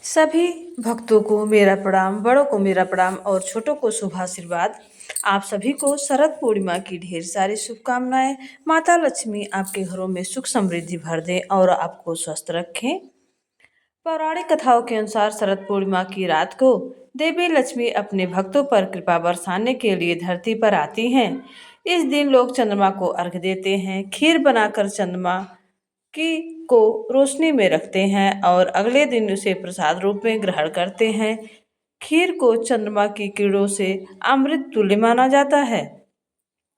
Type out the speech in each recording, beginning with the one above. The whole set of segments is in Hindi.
सभी भक्तों को मेरा प्रणाम, बड़ों को मेरा प्रणाम और छोटों को शुभ आशीर्वाद। आप सभी को शरद पूर्णिमा की ढेर सारी शुभकामनाएं। माता लक्ष्मी आपके घरों में सुख समृद्धि भर दें और आपको स्वस्थ रखें। पौराणिक कथाओं के अनुसार शरद पूर्णिमा की रात को देवी लक्ष्मी अपने भक्तों पर कृपा बरसाने के लिए धरती पर आती हैं। इस दिन लोग चंद्रमा को अर्घ्य देते हैं, खीर बनाकर चंद्रमा की को रोशनी में रखते हैं और अगले दिन उसे प्रसाद रूप में ग्रहण करते हैं। खीर को चंद्रमा की किरणों से अमृत तुल्य माना जाता है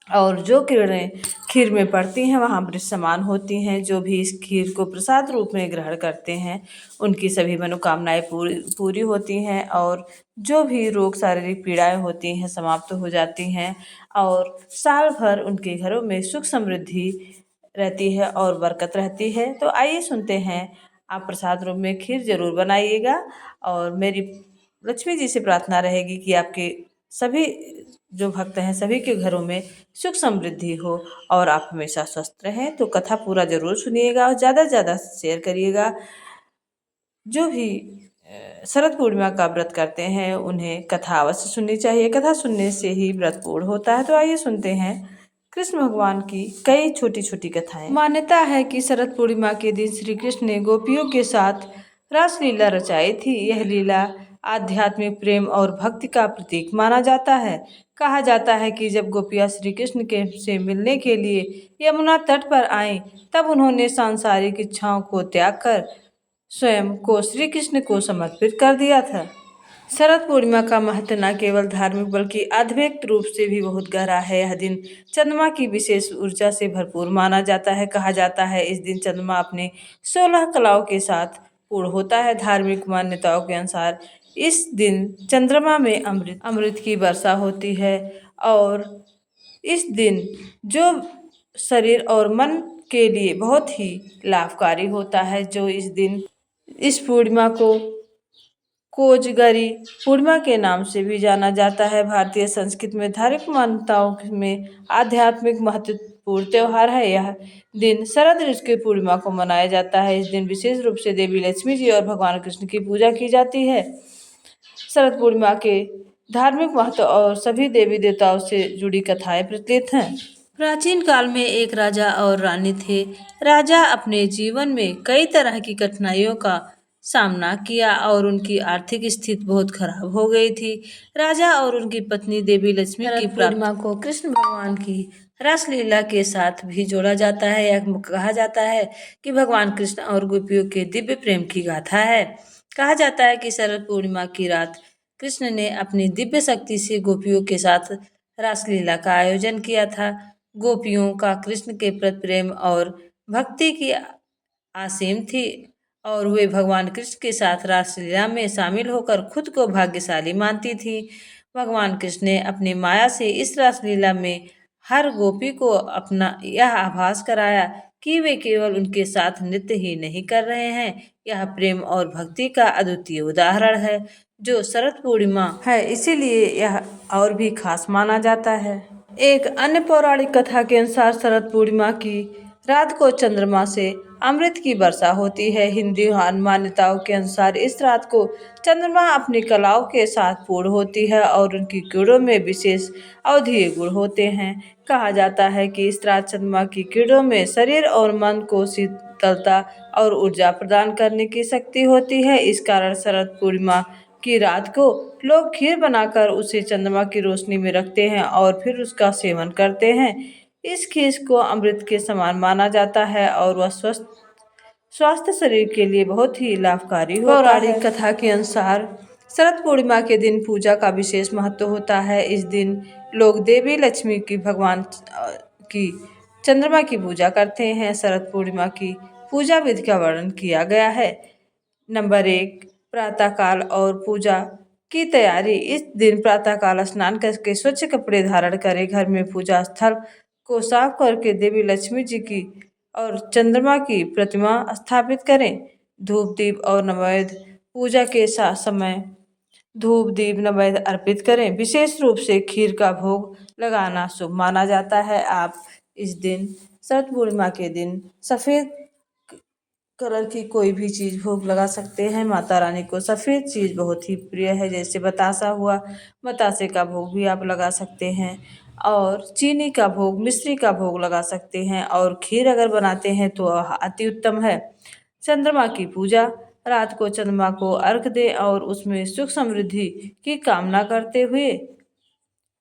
और जो किरणें खीर में पड़ती हैं वहाँ अमृत समान होती हैं। जो भी इस खीर को प्रसाद रूप में ग्रहण करते हैं उनकी सभी मनोकामनाएं पूरी होती हैं और जो भी रोग शारीरिक पीड़ाएं होती हैं समाप्त हो जाती हैं और साल भर उनके घरों में सुख समृद्धि रहती है और बरकत रहती है। तो आइए सुनते हैं, आप प्रसाद रूप में खीर जरूर बनाइएगा और मेरी लक्ष्मी जी से प्रार्थना रहेगी कि आपके सभी जो भक्त हैं सभी के घरों में सुख समृद्धि हो और आप हमेशा स्वस्थ रहें। तो कथा पूरा जरूर सुनिएगा और ज़्यादा से ज़्यादा शेयर करिएगा। जो भी शरद पूर्णिमा का व्रत करते हैं उन्हें कथा अवश्य सुननी चाहिए। कथा सुनने से ही व्रत पूर्ण होता है। तो आइए सुनते हैं कृष्ण भगवान की कई छोटी छोटी कथाएं। मान्यता है कि शरद पूर्णिमा के दिन श्री कृष्ण ने गोपियों के साथ रासलीला रचाई थी। यह लीला आध्यात्मिक प्रेम और भक्ति का प्रतीक माना जाता है। कहा जाता है कि जब गोपियां श्री कृष्ण के से मिलने के लिए यमुना तट पर आईं, तब उन्होंने सांसारिक इच्छाओं को त्याग कर स्वयं को श्री कृष्ण को समर्पित कर दिया था। शरद पूर्णिमा का महत्व न केवल धार्मिक बल्कि आध्यात्मिक रूप से भी बहुत गहरा है। यह दिन चंद्रमा की विशेष ऊर्जा से भरपूर माना जाता है। कहा जाता है इस दिन चंद्रमा अपने 16 कलाओं के साथ पूर्ण होता है। धार्मिक मान्यताओं के अनुसार इस दिन चंद्रमा में अमृत की वर्षा होती है और इस दिन जो शरीर और मन के लिए बहुत ही लाभकारी होता है। जो इस दिन इस पूर्णिमा को कोजगरी पूर्णिमा के नाम से भी जाना जाता है। भारतीय संस्कृति में धार्मिक मान्यताओं में आध्यात्मिक महत्वपूर्ण त्योहार है। यह दिन शरद ऋतु की पूर्णिमा को मनाया जाता है। इस दिन विशेष रूप से देवी लक्ष्मी जी और भगवान कृष्ण की पूजा की जाती है। शरद पूर्णिमा के धार्मिक महत्व और सभी देवी देवताओं से जुड़ी कथाएं प्रचलित हैं। प्राचीन काल में एक राजा और रानी थे। राजा अपने जीवन में कई तरह की कठिनाइयों का सामना किया और उनकी आर्थिक स्थिति बहुत खराब हो गई थी। राजा और उनकी पत्नी देवी लक्ष्मी की पूर्णिमा को कृष्ण भगवान की रासलीला के साथ भी जोड़ा जाता है। यह कहा जाता है कि भगवान कृष्ण और गोपियों के दिव्य प्रेम की गाथा है। कहा जाता है कि शरद पूर्णिमा की रात कृष्ण ने अपनी दिव्य शक्ति से गोपियों के साथ रासलीला का आयोजन किया था। गोपियों का कृष्ण के प्रति प्रेम और भक्ति की असीम थी और वे भगवान कृष्ण के साथ रासलीला में शामिल होकर खुद को भाग्यशाली मानती थी। भगवान कृष्ण ने अपनी माया से इस रासलीला में हर गोपी को अपना यह आभास कराया कि वे केवल उनके साथ नृत्य ही नहीं कर रहे हैं। यह प्रेम और भक्ति का अद्वितीय उदाहरण है जो शरद पूर्णिमा है, इसीलिए यह और भी खास माना जाता है। एक अन्य पौराणिक कथा के अनुसार शरद पूर्णिमा की रात को चंद्रमा से अमृत की वर्षा होती है। हिंदू मान्यताओं के अनुसार इस रात को चंद्रमा अपनी कलाओं के साथ पूर्ण होती है और उनकी किरणों में विशेष औषधीय गुण होते हैं। कहा जाता है कि इस रात चंद्रमा की किरणों में शरीर और मन को शीतलता और ऊर्जा प्रदान करने की शक्ति होती है। इस कारण शरद पूर्णिमा की रात को लोग खीर बनाकर उसे चंद्रमा की रोशनी में रखते हैं और फिर उसका सेवन करते हैं। इस खीर को अमृत के समान माना जाता है और वह स्वास्थ्य शरीर के लिए बहुत ही लाभकारी होता है। पौराणिक कथा के अनुसार शरद पूर्णिमा के दिन पूजा का विशेष महत्व होता है। इस दिन लोग देवी लक्ष्मी की भगवान की चंद्रमा की पूजा करते हैं। शरद पूर्णिमा की पूजा विधि का वर्णन किया गया है। नंबर 1, प्रातःकाल और पूजा की तैयारी। इस दिन प्रातःकाल स्नान करके स्वच्छ कपड़े धारण करें। घर में पूजा स्थल को साफ करके देवी लक्ष्मी जी की और चंद्रमा की प्रतिमा स्थापित करें। धूप दीप और नैवेद्य पूजा के समय धूप दीप नैवेद्य अर्पित करें। विशेष रूप से खीर का भोग लगाना शुभ माना जाता है। आप इस दिन शरद पूर्णिमा के दिन सफ़ेद कलर की कोई भी चीज़ भोग लगा सकते हैं। माता रानी को सफ़ेद चीज़ बहुत ही प्रिय है, जैसे बतासा हुआ, बतासे का भोग भी आप लगा सकते हैं और चीनी का भोग, मिश्री का भोग लगा सकते हैं और खीर अगर बनाते हैं तो अति उत्तम है। चंद्रमा की पूजा, रात को चंद्रमा को अर्घ दें और उसमें सुख समृद्धि की कामना करते हुए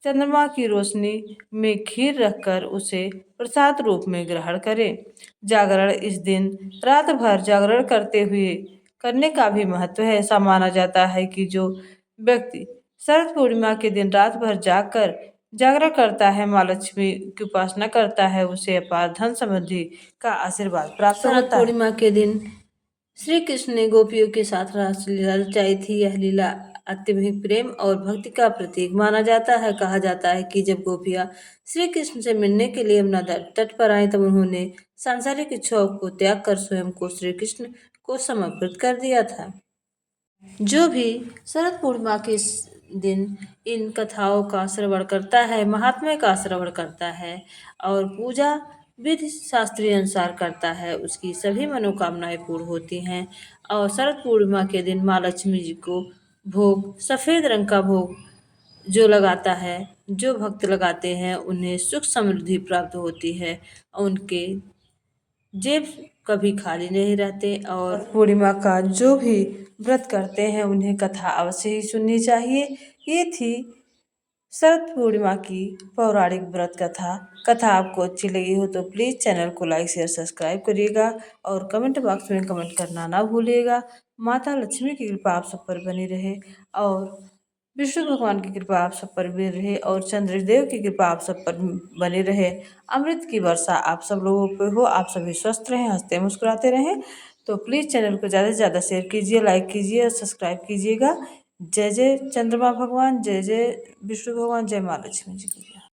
चंद्रमा की रोशनी में खीर रखकर उसे प्रसाद रूप में ग्रहण करें। जागरण, इस दिन रात भर जागरण करने का भी महत्व है। ऐसा माना जाता है कि जो व्यक्ति शरद पूर्णिमा के दिन रात भर जागकर जागरण करता है, माँ लक्ष्मी की उपासना करता है, उसे अपार धन समृद्धि का आशीर्वाद प्राप्त होता है। शरद पूर्णिमा के दिन श्री कृष्ण ने गोपियों के साथ रासलीला रचाई थी। यह लीला अत्यधिक प्रेम और भक्ति का प्रतीक माना जाता है। कहा जाता है कि जब गोपियां श्री कृष्ण से मिलने के लिए यमुना तट पर आई तब उन्होंने सांसारिक इच्छाओं को त्याग कर स्वयं को श्री कृष्ण को समर्पित कर दिया था। जो भी शरद पूर्णिमा के दिन इन कथाओं का श्रवण करता है, महात्म्य का श्रवण करता है और पूजा विधि शास्त्रीय अनुसार करता है, उसकी सभी मनोकामनाएं पूर्ण होती हैं। और शरद पूर्णिमा के दिन माँ लक्ष्मी जी को भोग, सफ़ेद रंग का भोग जो लगाता है, जो भक्त लगाते हैं, उन्हें सुख समृद्धि प्राप्त होती है। उनके जेब कभी खाली नहीं रहते और पूर्णिमा का जो भी व्रत करते हैं उन्हें कथा अवश्य ही सुननी चाहिए। ये थी शरद पूर्णिमा की पौराणिक व्रत कथा। कथा आपको अच्छी लगी हो तो प्लीज़ चैनल को लाइक शेयर सब्सक्राइब करिएगा और कमेंट बॉक्स में कमेंट करना ना भूलिएगा। माता लक्ष्मी की कृपा आप सब पर बनी रहे और विष्णु भगवान की कृपा आप सब पर बनी रहे और चंद्रदेव की कृपा आप सब पर बनी रहे। अमृत की वर्षा आप सब लोगों पे हो, आप सभी स्वस्थ रहें, हंसते मुस्कुराते रहें। तो प्लीज़ चैनल को ज़्यादा से ज़्यादा शेयर कीजिए, लाइक कीजिए और सब्सक्राइब कीजिएगा। जय जय चंद्रमा भगवान, जय जय विष्णु भगवान, जय माँ लक्ष्मी जी की।